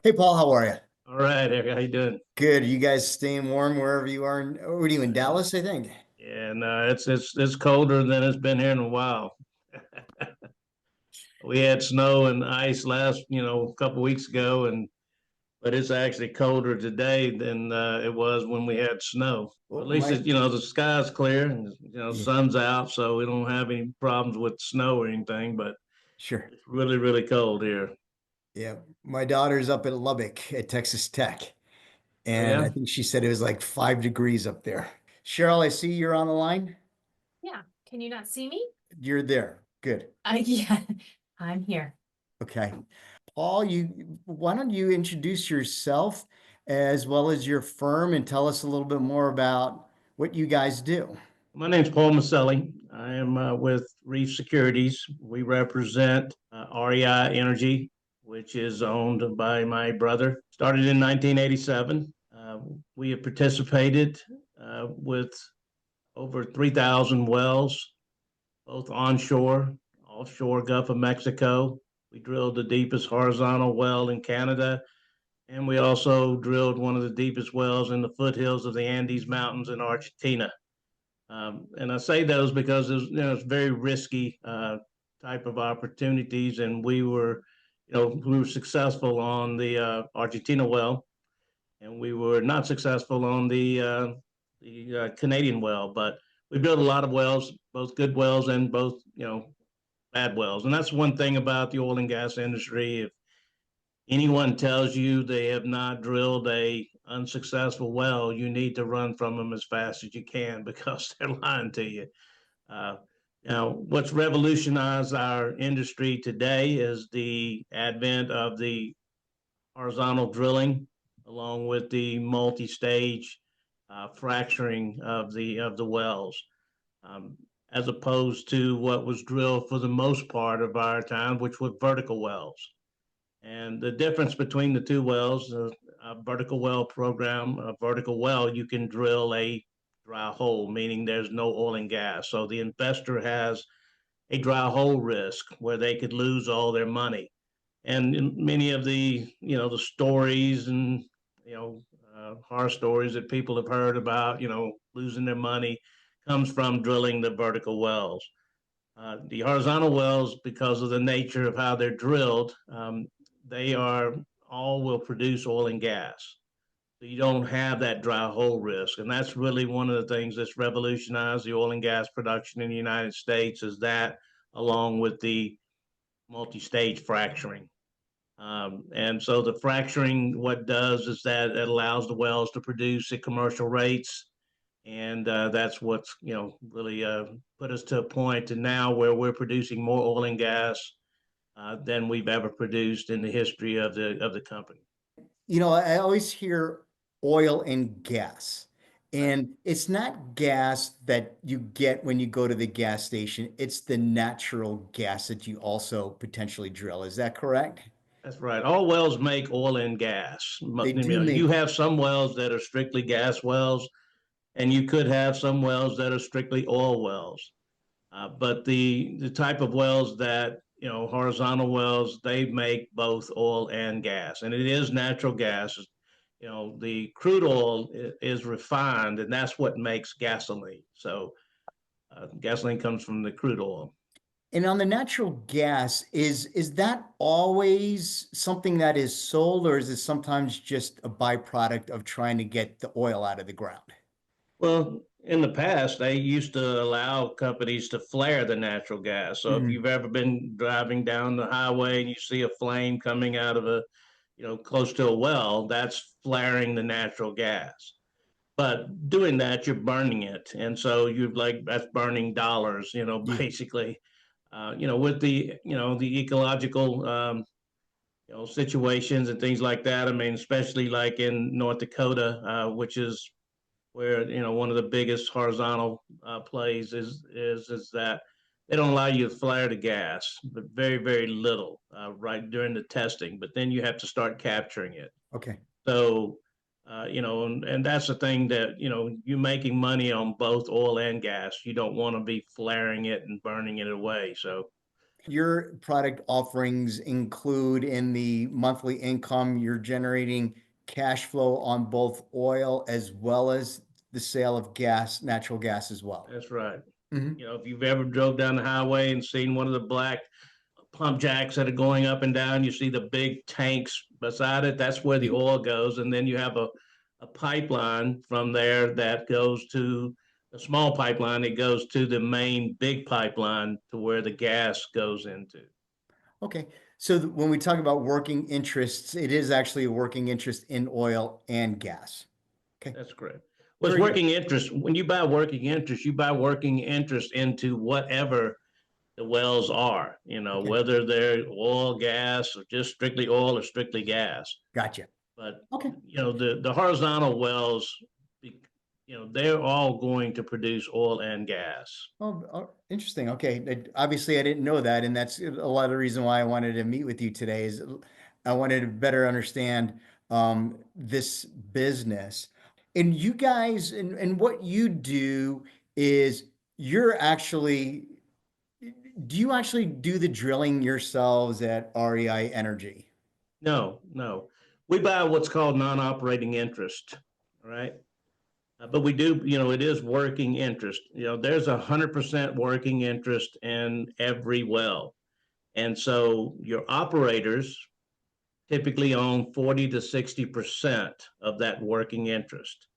Hey Paul, how are you? All right, Eric, how you doing? Good. You guys staying warm wherever you are? What are you in Dallas, I think? Yeah, no, it's colder than it's been here in a while. We had snow and ice last, a couple weeks ago, and but it's actually colder today than it was when we had snow. At Well, least it's, the sky's clear and yeah, sun's out, so we don't have any problems with snow or anything. But sure. it's really, really cold here. Yeah, my daughter's up at Lubbock at Texas Tech, Oh and I yeah. think she said it was like 5 degrees up there. Cheryl, I see you're on the line. Yeah. Can you not see me? You're there. Good. Yeah, I'm here. Okay. Paul, why don't you introduce yourself as well as your firm and tell us a little bit more about what you guys do? My name's Paul Mauceli. I am with Reef Securities. We represent REI Energy, which is owned by my brother. Started in 1987. We have participated with over 3,000 wells, both onshore, offshore Gulf of Mexico. We drilled the deepest horizontal well in Canada, and we also drilled one of the deepest wells in the foothills of the Andes Mountains in Argentina. And I say those because it's very risky type of opportunities, and we were successful on the Argentina well, and we were not successful on the Canadian well. But we built a lot of wells, both good wells and both bad wells, and that's one thing about the oil and gas industry. If anyone tells you they have not drilled a unsuccessful well, you need to run from them as fast as you can because they're lying to you. Uh, what's revolutionized our industry today is the advent of the horizontal drilling, along with the multi-stage fracturing of the wells, um, as opposed to what was drilled for the most part of our time, which were vertical wells. And the difference between the two wells, a vertical well program, a vertical well, you can drill a dry hole, meaning there's no oil and gas. So the investor has a dry hole risk where they could lose all their money. And in many of the stories and, horror stories that people have heard about, losing their money comes from drilling the vertical wells. The horizontal wells, because of the nature of how they're drilled, they are all will produce oil and gas. So you don't have that dry hole risk. And that's really one of the things that's revolutionized the oil and gas production in the United States is that along with the multi-stage fracturing. And so the fracturing, what does is that it allows the wells to produce at commercial rates, and that's what's really put us to a point to now where we're producing more oil and gas than we've ever produced in the history of the company. I always hear oil and gas, Right. and it's not gas that you get when you go to the gas station. It's the natural gas that you also potentially drill. Is that correct? That's right. All wells make oil and gas. They You do know, you make, have some wells that are strictly gas wells, and you could have some wells that are strictly oil wells. But the type of wells that horizontal wells, they make both oil and gas, and it is natural gas. The crude oil is refined, and that's what makes gasoline. So gasoline comes from the crude oil. and on the natural gas, is that always something that is sold, or is it sometimes just a byproduct of trying to get the oil out of the ground? Well, in the past, they used to allow companies to flare the natural gas. So if Mhm. you've ever been driving down the highway and you see a flame coming out of close to a well, that's flaring the natural gas. But doing that, you're burning it. And so that's burning dollars, Yeah. basically. With the ecological, situations and things like that. I mean, especially like in North Dakota, which is where one of the biggest horizontal plays is that they don't allow you to flare the gas, but very very little right during the testing. But then you have to start capturing it. Okay. So and that's the thing that you're making money on both oil and gas. You don't want to be flaring it and burning it away. So Your product offerings include in the monthly income, you're generating cash flow on both oil as well as the sale of gas, natural gas as well. That's right. Mhm. You know, if you've ever drove down the highway and seen one of the black pump jacks that are going up and down, you see the big tanks beside it. That's where the oil goes. And then you have a pipeline from there that goes to a small pipeline. It goes to the main big pipeline to where the gas goes into. Okay. So when we talk about working interests, it is actually a working interest in oil and gas. Okay. That's correct. Well, it's Very good. working interest. When you buy working interest, you buy working interest into whatever the wells are, you know, Okay. whether they're oil, gas, or just strictly oil or strictly gas. Gotcha. But, Okay. you know, the horizontal wells, you know, they're all going to produce oil and gas. Oh, interesting. Okay. Obviously, I didn't know that. And that's a lot of the reason why I wanted to meet with you today is I wanted to better understand this business. And you guys, and what you do is you're actually, do you actually do the drilling yourselves at REI Energy? No, no. We buy what's called non-operating interest, right? But we do, you know, it is working interest. You know, there's 100% working interest in every well. And so your operators typically own 40 to 60% of that working interest.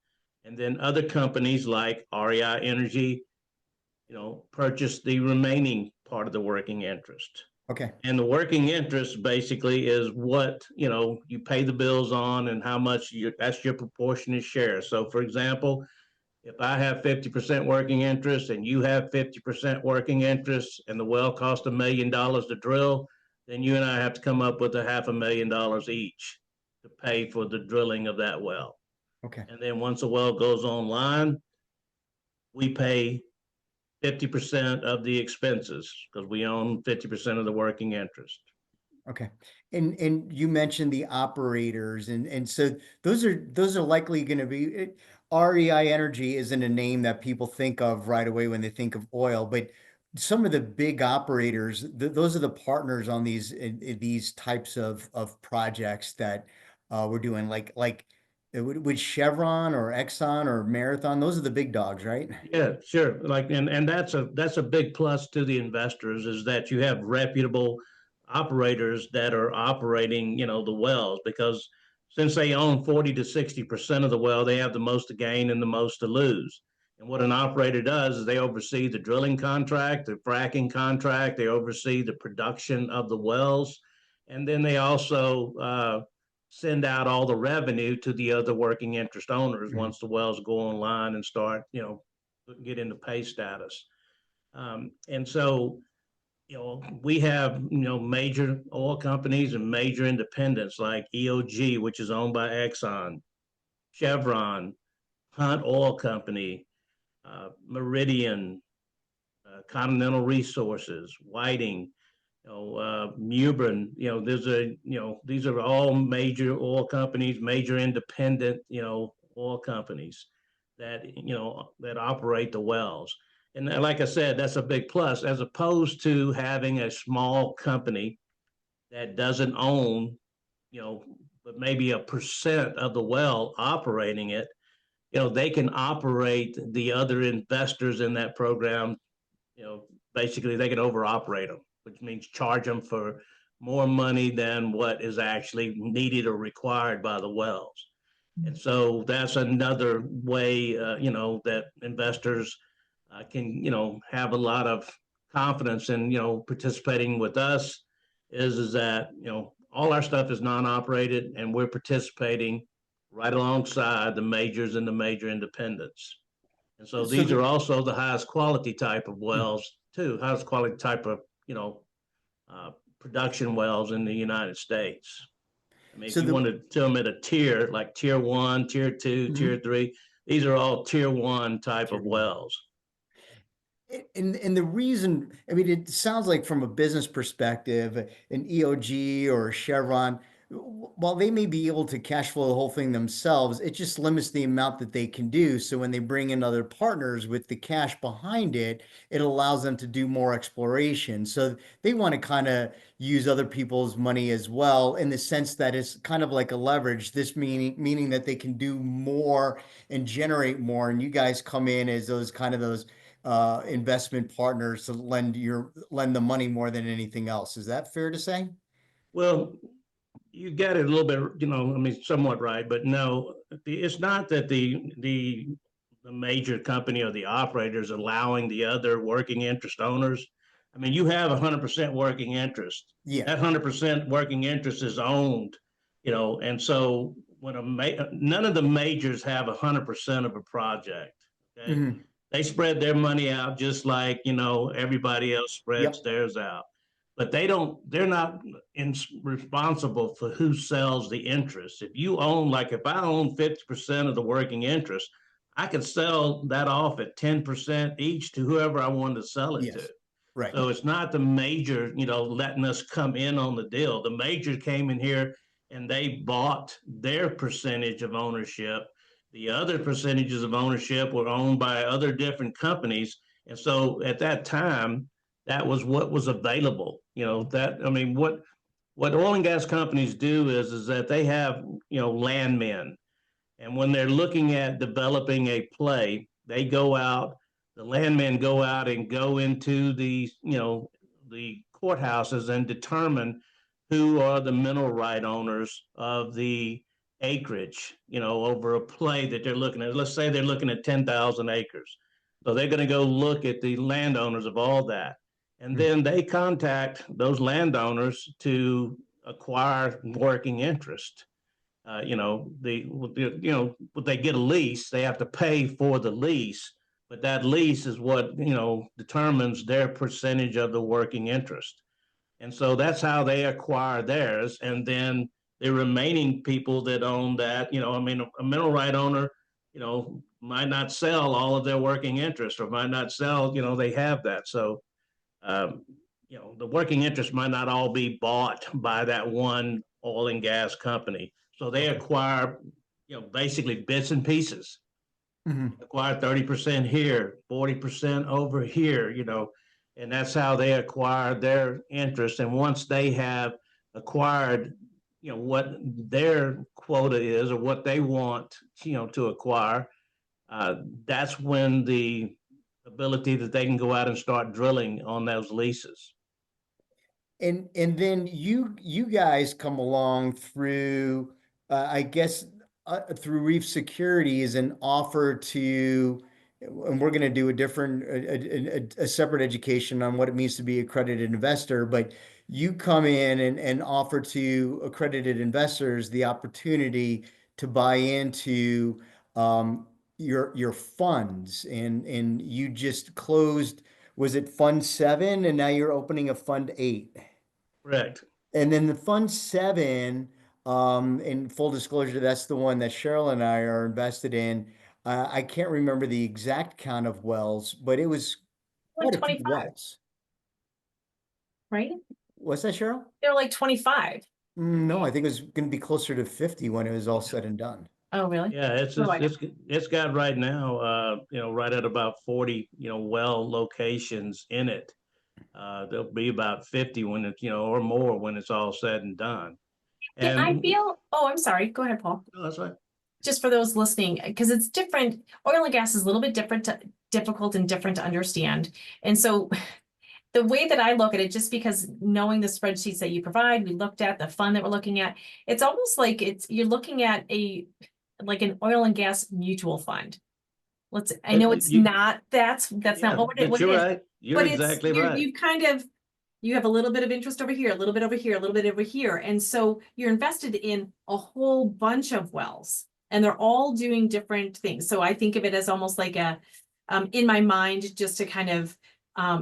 And then other companies like REI Energy, you know, purchase the remaining part of the working interest. Okay. And the working interest basically is what, you know, you pay the bills on and how much that's your proportionate share. So for example, if I have 50% working interest and you have 50% working interest and the well cost $1 million to drill, then you and I have to come up with $500,000 each to pay for the drilling of that well. Okay. And then once a well goes online, we pay 50% of the expenses because we own 50% of the working interest. Okay. And you mentioned the operators and so those are likely going to be REI Energy isn't a name that people think of right away when they think of oil, but some of the big operators, those are the partners on in these types of projects that we're doing like would Chevron or Exxon or Marathon, those are the big dogs, right? Yeah, sure. Like, and that's a big plus to the investors is that you have reputable operators that are operating, you know, the wells because since they own 40 to 60% of the well, they have the most to gain and the most to lose. And what an operator does is they oversee the drilling contract, the fracking contract, they oversee the production of the wells, and then they also send out all the revenue to the other working interest owners Mhm. once the wells go online and start, you know, get into pay status. And so, you know, we have, you know, major oil companies and major independents like EOG, which is owned by Exxon, Chevron, Hunt Oil Company, Meridian, Continental Resources, Whiting, you know, Mubrin, you know, you know, these are all major oil companies, major independent, you know, oil companies that, you know, that operate the wells. And like I said, that's a big plus as opposed to having a small company that doesn't own, you know, but maybe a percent of the well operating it. You know, they can operate the other investors in that program, you know, basically they can overoperate them, which means charge them for more money than what is actually needed or required by the wells. And so that's another way, you know, that investors can, you know, have a lot of confidence in, you know, participating with us is that, you know, all our stuff is non-operated and we're participating right alongside the majors and the major independents. And so So these are the, also the highest quality type of wells too, highest quality type of, you know, uh, production wells in the United States. I mean, if so you the want to tell them at a tier, like tier one, tier two, tier mhm. three, these are all tier one type Tier of one. wells. And the reason, I mean, it sounds like from a business perspective, an EOG or a Chevron, while they may be able to cash flow the whole thing themselves, it just limits the amount that they can do. So when they bring in other partners with the cash behind it, it allows them to do more exploration. So they want to kind of use other people's money as well, in the sense that it's kind of like a leverage. This meaning that they can do more and generate more. And you guys come in as those kind of those investment partners to lend the money more than anything else. Is that fair to say? Well, you got it a little bit, I mean, somewhat right, but no, it's not that the major company or the operators allowing the other working interest owners. I mean, you have 100% working interest. Yeah. That 100% working interest is owned, and so none of the majors have 100% of a project. Okay, Mhm. they spread their money out just like everybody else spreads Yep. theirs out, but they're not responsible for who sells the interest. If you own, like if I own 50% of the working interest, I could sell that off at 10% each to whoever I wanted to sell it to. Yes. Right. So it's not the major, letting us come in on the deal. The major came in here and they bought their percentage of ownership. The other percentages of ownership were owned by other different companies. And so at that time, that was what was available. What oil and gas companies do is that they have, landmen. And when they're looking at developing a play, they go out, the landmen go out and go into the courthouses and determine who are the mineral right owners of the acreage, over a play that they're looking at. Let's say they're looking at 10,000 acres. So they're going to go look at the landowners of all that. And then they contact those landowners to acquire working interest. When they get a lease, they have to pay for the lease, but that lease is what, determines their percentage of the working interest. And so that's how they acquire theirs. And then the remaining people that own that, I mean, a mineral right owner, might not sell all of their working interest, or might not sell, they have that. So, um, the working interest might not all be bought by that one oil and gas company. So they Okay. acquire, basically bits and pieces. Mhm. Acquire 30% here, 40% over here, and that's how they acquire their interest. And once they have acquired, what their quota is or what they want, to acquire, that's when the ability that they can go out and start drilling on those leases. And then you guys come along through, I guess, through Reef Securities and offer to, and we're going to do a different, a separate education on what it means to be accredited investor, but you come in and offer to accredited investors the opportunity to buy into your funds, and you just closed, was it Fund 7, and now you're opening a Fund 8? Correct. And then the Fund 7, in full disclosure, that's the one that Cheryl and I are invested in. I can't remember the exact count of wells, but it was Like quite a few 25, wells. right? What's that, Cheryl? They're like 25. No, I think it was going to be closer to 50 when it was all said and done. Oh, really? Yeah, Oh, I know. it's got right now, right at about 40, well locations in it. There'll be about 50 when it's, or more when it's all said and done. Yeah, I And feel, oh, I'm sorry. Go ahead, Paul. no, that's right. Just for those listening, because it's different. Oil and gas is a little bit difficult and different to understand. And so the way that I look at it, just because knowing the spreadsheets that you provide, we looked at the fund that we're looking at, it's almost like you're looking at like an oil and gas mutual fund. I know it's not, that's not what But it you're is, right. You're but exactly right. you have a little bit of interest over here, a little bit over here, a little bit over here. And so you're invested in a whole bunch of wells, and they're all doing different things. So I think of it as almost like in my mind, just to kind of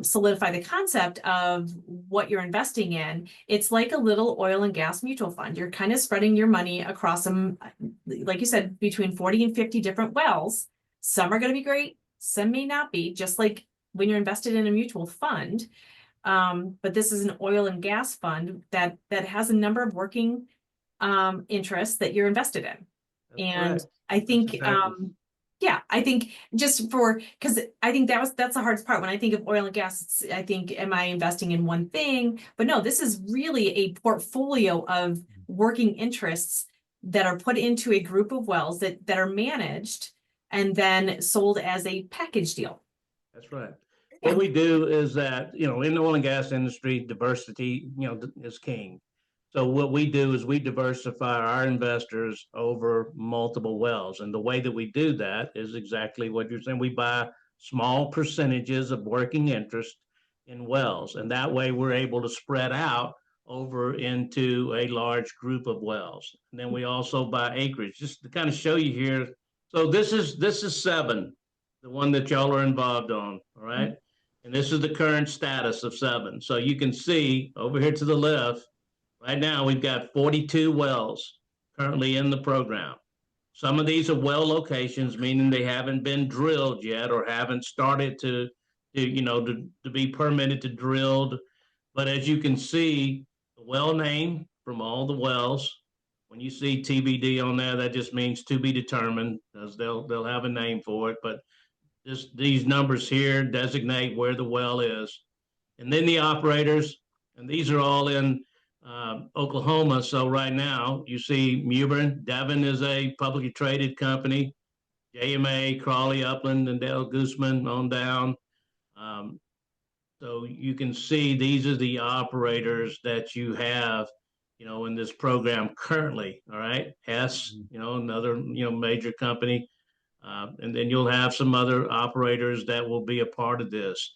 solidify the concept of what you're investing in. It's like a little oil and gas mutual fund. You're kind of spreading your money across them, like you said, between 40 and 50 different wells. Some are going to be great, some may not be, just like when you're invested in a mutual fund. But this is an oil and gas fund that has a number of working interests that you're invested in. That's And correct. I think, exactly- yeah, I think just for, because I think that's the hardest part. When I think of oil and gas, I think, am I investing in one thing? But no, this is really a portfolio of working interests that are put into a group of wells that are managed and then sold as a package deal. That's right. What we do is that, in the oil and gas industry, diversity, is king. So what we do is we diversify our investors over multiple wells. And the way that we do that is exactly what you're saying. We buy small percentages of working interest in wells. And that way we're able to spread out over into a large group of wells. And then we also buy acreage, just to kind of show you here. So this is 7, the one that y'all are involved on, all right? And this is the current status of 7. So you can see over here to the left, right now we've got 42 wells currently in the program. Some of these are well locations, meaning they haven't been drilled yet or haven't started to be permitted to drilled. But as you can see, the well name from all the wells, when you see TBD on there, that just means to be determined, because they'll have a name for it. But these numbers here designate where the well is. And then the operators, and these are all in Oklahoma. So right now you see Mewburn, Devon is a publicly traded company, JMA, Crawley, Upland, and Dale Gooseman on down. So you can see these are the operators that you have, in this program currently. All right. Hess, another, major company. And then you'll have some other operators that will be a part of this.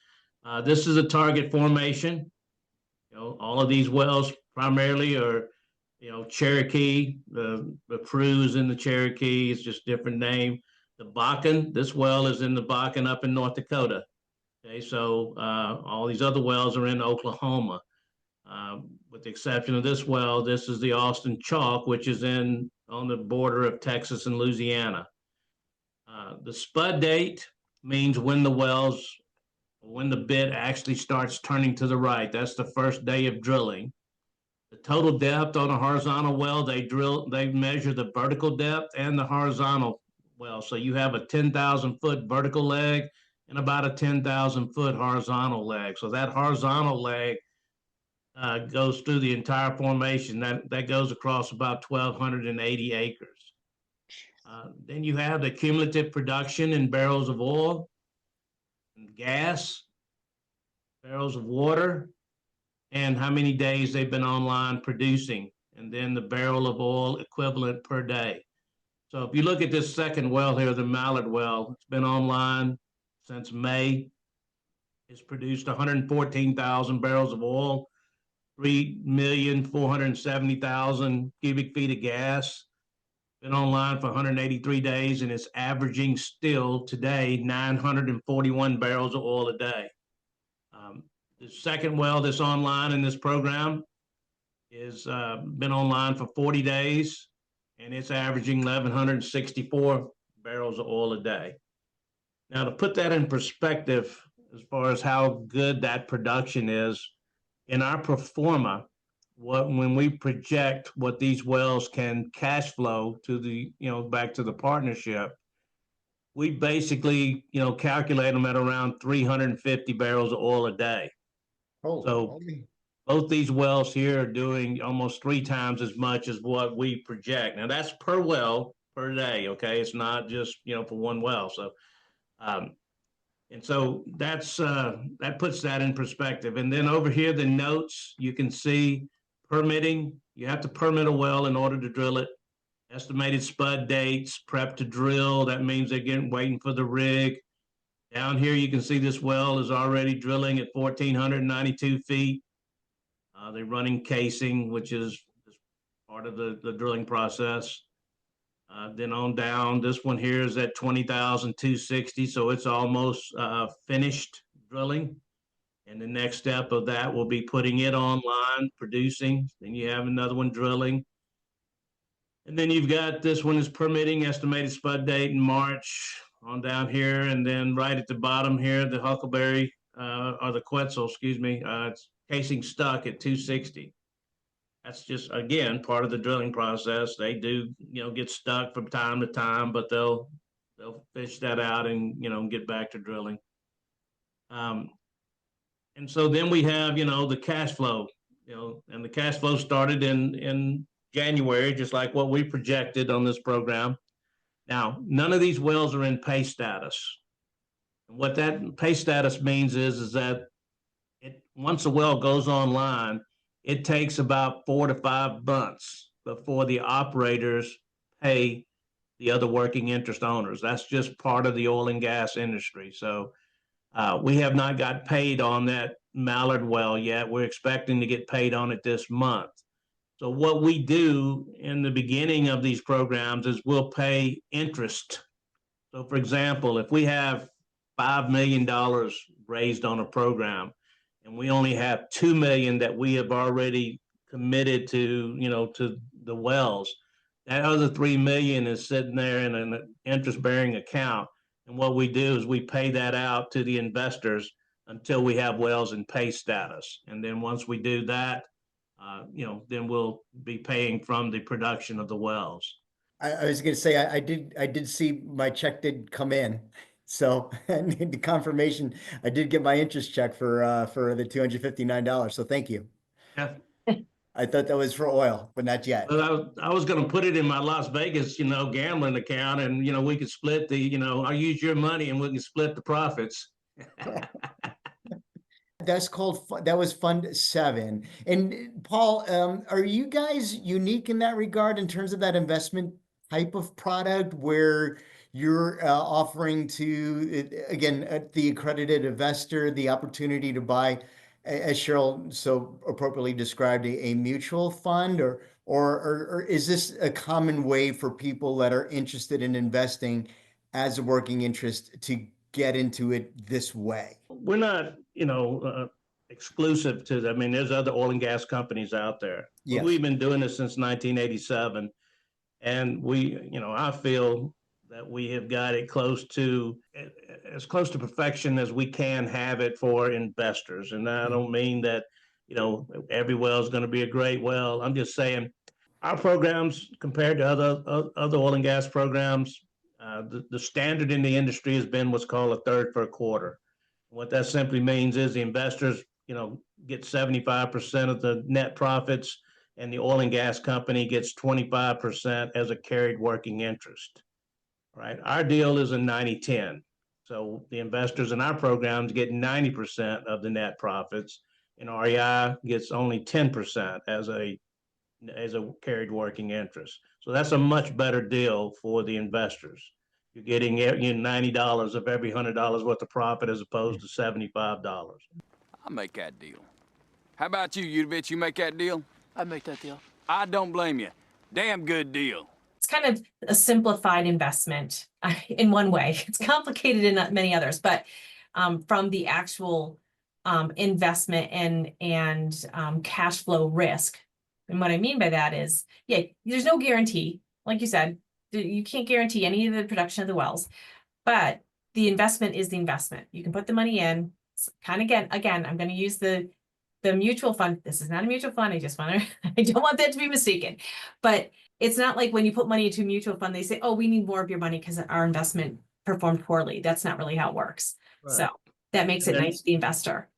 This is a target formation. All of these wells primarily are, Cherokee, the cruise in the Cherokee is just different name. The Bakken, this well is in the Bakken up in North Dakota. Okay, so all these other wells are in Oklahoma. With the exception of this well, this is the Austin Chalk, which is on the border of Texas and Louisiana. The spud date means when the bit actually starts turning to the right. That's the first day of drilling. The total depth on a horizontal well, they measure the vertical depth and the horizontal well. So you have a 10,000-foot vertical leg and about a 10,000-foot horizontal leg. So that horizontal leg goes through the entire formation. That goes across about 1,280 acres. Then you have the cumulative production in barrels of oil, and gas, barrels of water, and how many days they've been online producing, and then the barrel of oil equivalent per day. So if you look at this second well here, the Mallard well, it's been online since May. It's produced 114,000 barrels of oil, 3,470,000 cubic feet of gas. Been online for 183 days, and it's averaging still today 941 barrels of oil a day. The second well that's online in this program is been online for 40 days, and it's averaging 1,164 barrels of oil a day. Now, to put that in perspective, as far as how good that production is, in our pro forma, when we project what these wells can cash flow to the, back to the partnership, we basically, calculate them at around 350 barrels of oil a day. So both these wells here are doing almost 3 times as much as what we project. Now that's per well per day. Okay. It's not just, for one well. So, and so that puts that in perspective. And then over here, the notes, you can see permitting. You have to permit a well in order to drill it. Estimated spud dates, prep to drill. That means they're waiting for the rig. Down here, you can see this well is already drilling at 1,492 feet. They're running casing, which is part of the drilling process. Then on down, this one here is at 20,260, so it's almost finished drilling. And the next step of that will be putting it online, producing. Then you have another one drilling. And then you've got this one is permitting, estimated spud date in March on down here. And then right at the bottom here, the Huckleberry, or the Quetzal, excuse me, it's casing stuck at 260. That's just, again, part of the drilling process. They do, get stuck from time to time, but they'll fish that out and, get back to drilling. And so then we have, the cash flow, and the cash flow started in January, just like what we projected on this program. Now, none of these wells are in pay status. And what that pay status means is that once a well goes online, it takes about 4 to 5 months before the operators pay the other working interest owners. That's just part of the oil and gas industry. So we have not got paid on that Mallard well yet. We're expecting to get paid on it this month. So what we do in the beginning of these programs is we'll pay interest. So for example, if we have $5 million raised on a program and we only have $2 million that we have already committed to, to the wells, that other $3 million is sitting there in an interest-bearing account. And what we do is we pay that out to the investors until we have wells in pay status. And then once we do that, then we'll be paying from the production of the wells. I was going to say, I did see my check did come in. So and the confirmation, I did get my interest check for the $259. So thank you. Yeah. I thought that was for oil, but not yet. Well, I was going to put it in my Las Vegas, gambling account, and we could split the, I'll use your money and we can split the profits. That was Fund 7. And Paul, are you guys unique in that regard in terms of that investment type of product where you're offering to, again, the accredited investor, the opportunity to buy, as Cheryl so appropriately described, a mutual fund, or is this a common way for people that are interested in investing as a working interest to get into it this way? We're not, exclusive to, there's other oil and gas companies out there. Yes. We've been doing this since 1987. And I feel that we have got it as close to perfection as we can have it for investors. And I don't mean that, every well is going to be a great well. I'm just saying our programs compared to other oil and gas programs, the standard in the industry has been what's called a third per quarter. What that simply means is the investors, get 75% of the net profits, and the oil and gas company gets 25% as a carried working interest. Right? Our deal is a 90-10. So the investors in our programs get 90% of the net profits, and REI gets only 10% as a carried working interest. So that's a much better deal for the investors. You're getting $90 of every $100 worth of profit as opposed to $75. I'll make that deal. How about you, Udovich? You make that deal? I'd make that deal. I don't blame you. Damn good deal. It's kind of a simplified investment in one way. It's complicated in many others, but from the actual investment and cash flow risk. And what I mean by that is, yeah, there's no guarantee. Like you said, you can't guarantee any of the production of the wells, but the investment is the investment. You can put the money in. Kind of again, I'm going to use the mutual fund. This is not a mutual fund. I just want to, I don't want that to be mistaken, but it's not like when you put money into a mutual fund, they say, oh, we need more of your money because our investment performed poorly. That's not really how it works. Right. So that makes it nice to the investor.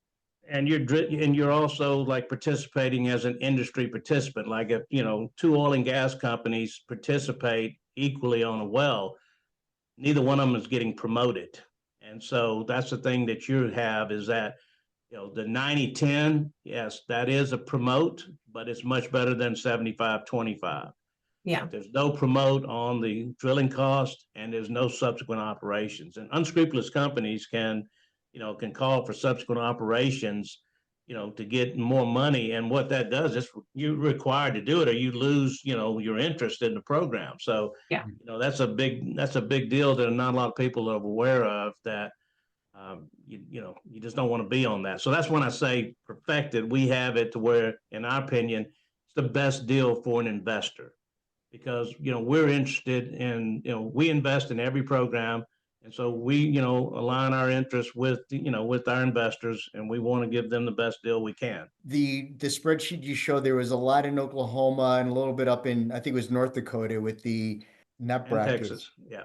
And you're also like participating as an industry participant. Like if, two oil and gas companies participate equally on a well, neither one of them is getting promoted. And so that's the thing that you have is that, the 90-10, yes, that is a promote, but it's much better than 75-25. Yeah. There's no promote on the drilling cost and there's no subsequent operations. And unscrupulous companies can call for subsequent operations, to get more money. And what that does is you're required to do it or you lose, your interest in the program. So, yeah, that's a big deal that not a lot of people are aware of, that you just don't want to be on that. So that's when I say perfected. We have it to where, in our opinion, it's the best deal for an investor because, we're interested in, we invest in every program And so we, align our interests with, with our investors, and we want to give them the best deal we can. The spreadsheet you showed, there was a lot in Oklahoma and a little bit up in, I think it was North Dakota with the nut And brackets. Texas, yeah.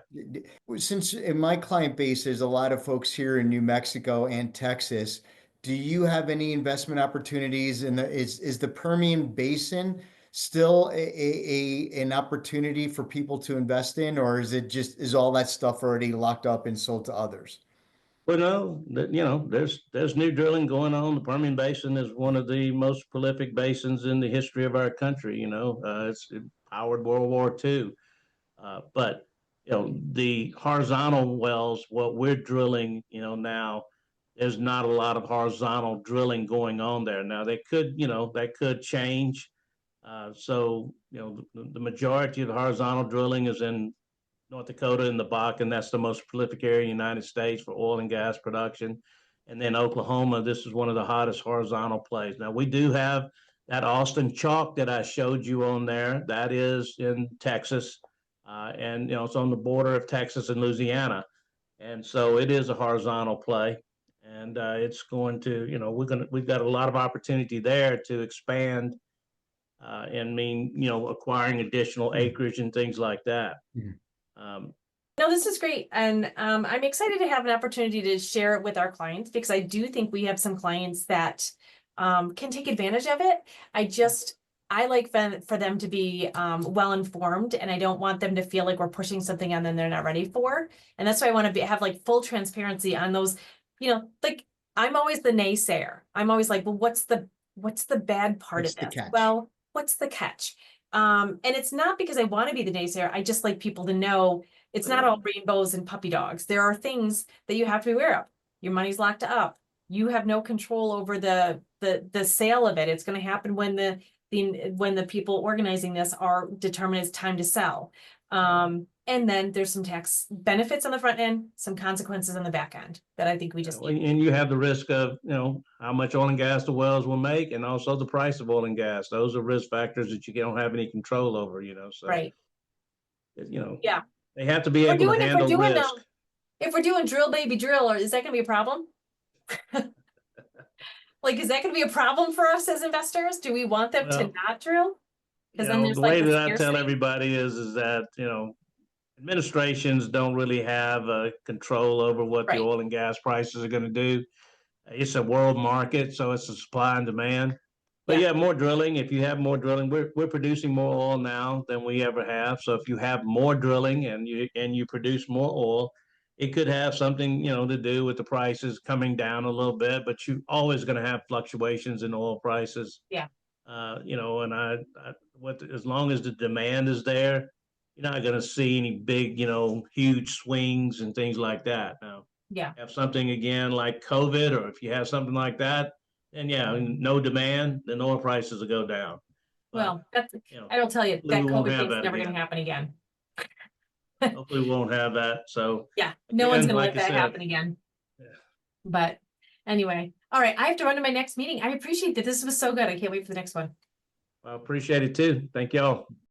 Since in my client base, there's a lot of folks here in New Mexico and Texas. Do you have any investment opportunities in is the Permian Basin still an opportunity for people to invest in, or is all that stuff already locked up and sold to others? Well, no, there's new drilling going on. The Permian Basin is one of the most prolific basins in the history of our country. It powered World War II. But the horizontal wells, what we're drilling, now, there's not a lot of horizontal drilling going on there. Now that could change. The majority of the horizontal drilling is in North Dakota and the Bakken. That's the most prolific area in the United States for oil and gas production. And then Oklahoma, this is one of the hottest horizontal plays. Now, we do have that Austin Chalk that I showed you on there. That is in Texas. And, it's on the border of Texas and Louisiana. And so it is a horizontal play. And it's going to, we've got a lot of opportunity there to expand acquiring additional acreage and things like that. No, this is great. And I'm excited to have an opportunity to share it with our clients, because I do think we have some clients that can take advantage of it. I like for them to be well informed, and I don't want them to feel like we're pushing something on them they're not ready for. And that's why I want to have like full transparency on those, like I'm always the naysayer. I'm always like, well, what's the bad part What's of the this? catch? Well, what's the catch? And it's not because I want to be the naysayer. I just like people to know it's not all rainbows and puppy dogs. There are things that you have to be aware of. Your money's locked up. You have no control over the sale of it. It's going to happen when the people organizing this are determined it's time to sell. And then there's some tax benefits on the front end, some consequences on the back end that I think we just need. And you have the risk of, how much oil and gas the wells will make, and also the price of oil and gas. Those are risk factors that you don't have any control over, so. Right. Yeah. They have to be able to handle risk. If we're doing drill baby drill, or is that going to be a problem? Like, is that going to be a problem for us as investors? Do we want them to not drill? Because then there's the like way the that I tell scarcity. everybody is that, administrations don't really have control over what the Right. oil and gas prices are going to do. It's a world market, so it's a supply and demand. But Yeah. more drilling. If you have more drilling, we're producing more oil now than we ever have. So if you have more drilling and you produce more oil, it could have something, to do with the prices coming down a little bit. But you're always going to have fluctuations in oil prices. Yeah. As long as the demand is there, you're not going to see any big, huge swings and things like that. Now, Yeah. have something again like COVID, or if you have something like that, then no demand, then oil prices will go down. Well, I don't tell you that COVID thing's never going to happen again. Hopefully we won't have that. So yeah, no one's going to like let that happen again. Yeah. But anyway, all right, I have to run to my next meeting. I appreciate that. This was so good. I can't wait for the next one. I appreciate it too. Thank y'all.